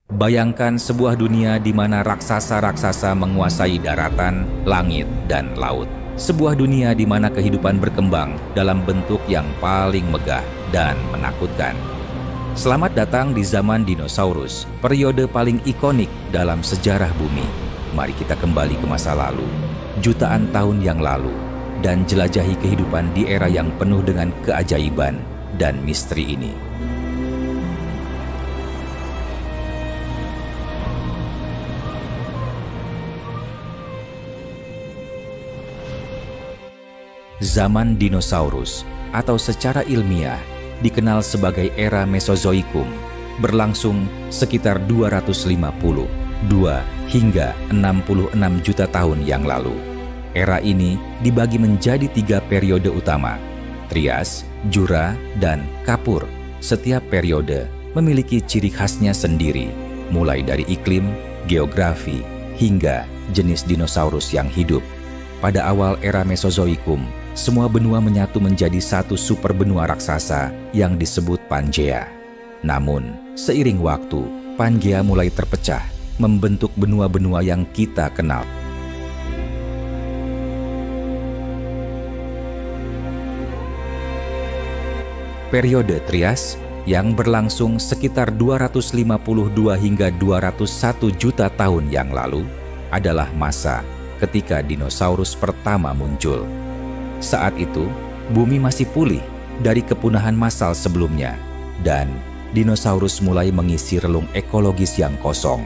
Bayangkan sebuah dunia di mana raksasa-raksasa menguasai daratan, langit, dan laut. Sebuah dunia di mana kehidupan berkembang dalam bentuk yang paling megah dan menakutkan. Selamat datang di zaman dinosaurus, periode paling ikonik dalam sejarah bumi. Mari kita kembali ke masa lalu, jutaan tahun yang lalu, dan jelajahi kehidupan di era yang penuh dengan keajaiban dan misteri ini. Zaman dinosaurus, atau secara ilmiah dikenal sebagai era Mesozoikum, berlangsung sekitar 252 hingga 66 juta tahun yang lalu. Era ini dibagi menjadi 3 periode utama, Trias, Jura, dan Kapur. Setiap periode memiliki ciri khasnya sendiri, mulai dari iklim, geografi, hingga jenis dinosaurus yang hidup. Pada awal era Mesozoikum, semua benua menyatu menjadi satu super benua raksasa yang disebut Pangea. Namun, seiring waktu, Pangea mulai terpecah, membentuk benua-benua yang kita kenal. Periode Trias yang berlangsung sekitar 252 hingga 201 juta tahun yang lalu adalah masa ketika dinosaurus pertama muncul. Saat itu, bumi masih pulih dari kepunahan massal sebelumnya, dan dinosaurus mulai mengisi relung ekologis yang kosong.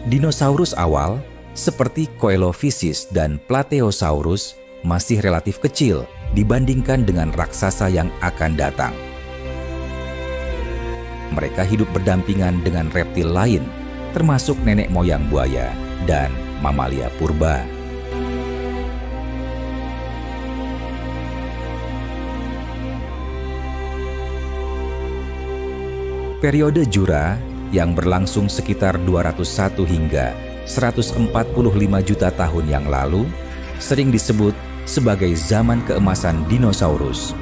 Dinosaurus awal, seperti Coelophysis dan Plateosaurus, masih relatif kecil dibandingkan dengan raksasa yang akan datang. Mereka hidup berdampingan dengan reptil lain, termasuk nenek moyang buaya dan mamalia purba. Periode Jura yang berlangsung sekitar 201 hingga 145 juta tahun yang lalu sering disebut sebagai zaman keemasan dinosaurus.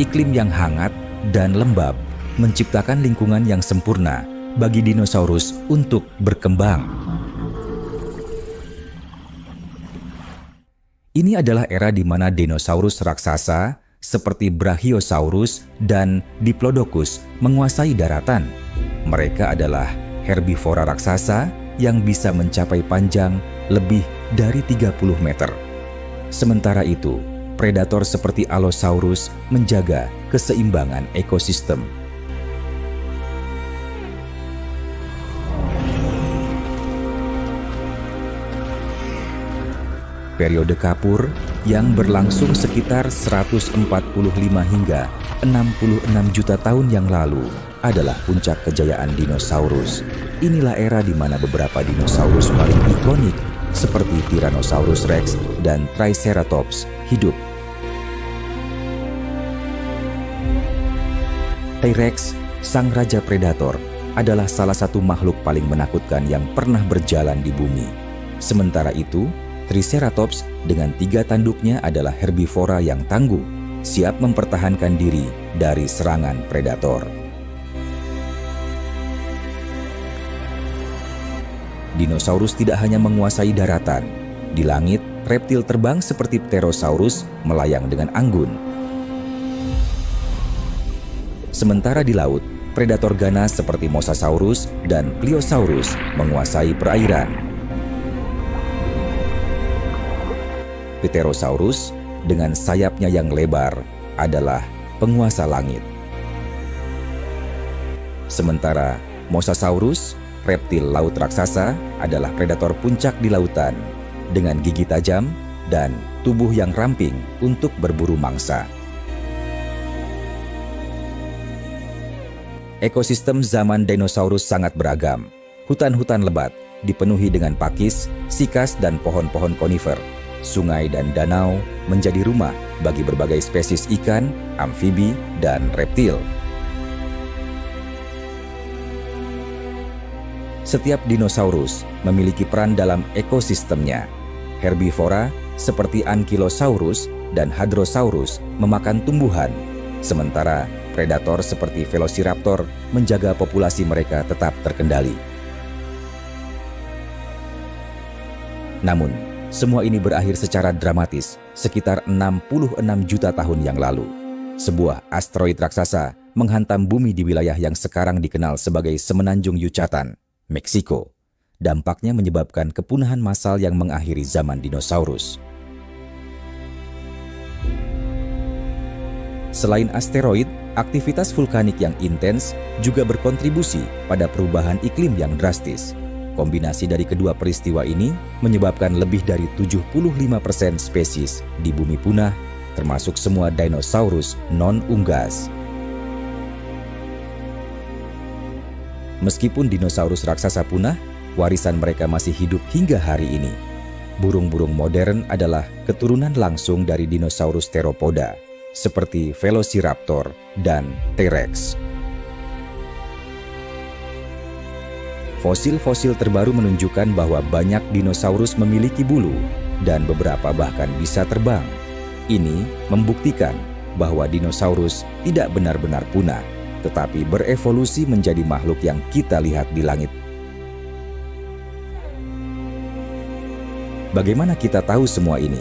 Iklim yang hangat dan lembab menciptakan lingkungan yang sempurna bagi dinosaurus untuk berkembang. Ini adalah era di mana dinosaurus raksasa seperti Brachiosaurus dan Diplodocus menguasai daratan. Mereka adalah herbivora raksasa yang bisa mencapai panjang lebih dari 30 meter. Sementara itu, predator seperti Allosaurus menjaga keseimbangan ekosistem. Periode Kapur yang berlangsung sekitar 145 hingga 66 juta tahun yang lalu adalah puncak kejayaan dinosaurus. Inilah era di mana beberapa dinosaurus paling ikonik seperti Tyrannosaurus Rex dan Triceratops hidup. T-Rex, sang raja predator, adalah salah satu makhluk paling menakutkan yang pernah berjalan di bumi. Sementara itu, Triceratops dengan 3 tanduknya adalah herbivora yang tangguh, siap mempertahankan diri dari serangan predator. Dinosaurus tidak hanya menguasai daratan. Di langit, reptil terbang seperti Pterosaurus melayang dengan anggun. Sementara di laut, predator ganas seperti Mosasaurus dan Pliosaurus menguasai perairan. Pterosaurus dengan sayapnya yang lebar adalah penguasa langit. Sementara Mosasaurus, reptil laut raksasa, adalah predator puncak di lautan dengan gigi tajam dan tubuh yang ramping untuk berburu mangsa. Ekosistem zaman dinosaurus sangat beragam. Hutan-hutan lebat dipenuhi dengan pakis, sikas, dan pohon-pohon konifer. Sungai dan danau menjadi rumah bagi berbagai spesies ikan, amfibi, dan reptil. Setiap dinosaurus memiliki peran dalam ekosistemnya. Herbivora seperti Ankylosaurus dan Hadrosaurus memakan tumbuhan, sementara predator seperti Velociraptor menjaga populasi mereka tetap terkendali. Namun, semua ini berakhir secara dramatis sekitar 66 juta tahun yang lalu. Sebuah asteroid raksasa menghantam bumi di wilayah yang sekarang dikenal sebagai Semenanjung Yucatan, Meksiko. Dampaknya menyebabkan kepunahan massal yang mengakhiri zaman dinosaurus. Selain asteroid, aktivitas vulkanik yang intens juga berkontribusi pada perubahan iklim yang drastis. Kombinasi dari kedua peristiwa ini menyebabkan lebih dari 75% spesies di bumi punah, termasuk semua dinosaurus non-unggas. Meskipun dinosaurus raksasa punah, warisan mereka masih hidup hingga hari ini. Burung-burung modern adalah keturunan langsung dari dinosaurus theropoda, seperti Velociraptor dan T-Rex. Fosil-fosil terbaru menunjukkan bahwa banyak dinosaurus memiliki bulu dan beberapa bahkan bisa terbang. Ini membuktikan bahwa dinosaurus tidak benar-benar punah, tetapi berevolusi menjadi makhluk yang kita lihat di langit. Bagaimana kita tahu semua ini?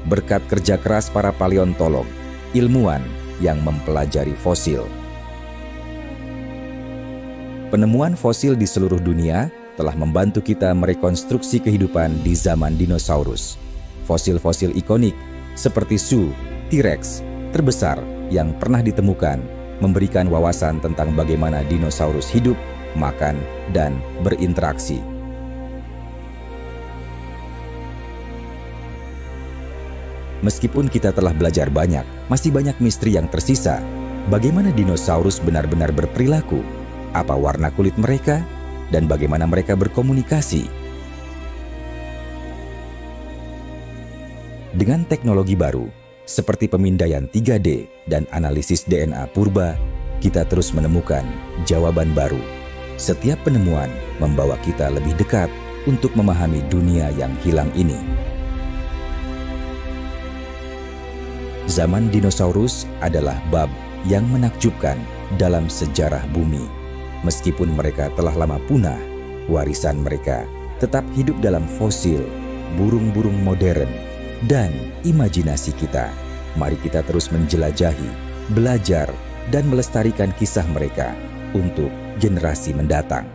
Berkat kerja keras para paleontolog, ilmuwan yang mempelajari fosil. Penemuan fosil di seluruh dunia telah membantu kita merekonstruksi kehidupan di zaman dinosaurus. Fosil-fosil ikonik seperti Su, T-Rex, terbesar yang pernah ditemukan memberikan wawasan tentang bagaimana dinosaurus hidup, makan, dan berinteraksi. Meskipun kita telah belajar banyak, masih banyak misteri yang tersisa. Bagaimana dinosaurus benar-benar berperilaku? Apa warna kulit mereka? Dan bagaimana mereka berkomunikasi? Dengan teknologi baru, seperti pemindaian 3D dan analisis DNA purba, kita terus menemukan jawaban baru. Setiap penemuan membawa kita lebih dekat untuk memahami dunia yang hilang ini. Zaman dinosaurus adalah bab yang menakjubkan dalam sejarah bumi. Meskipun mereka telah lama punah, warisan mereka tetap hidup dalam fosil, burung-burung modern, dan imajinasi kita. Mari kita terus menjelajahi, belajar, dan melestarikan kisah mereka untuk generasi mendatang.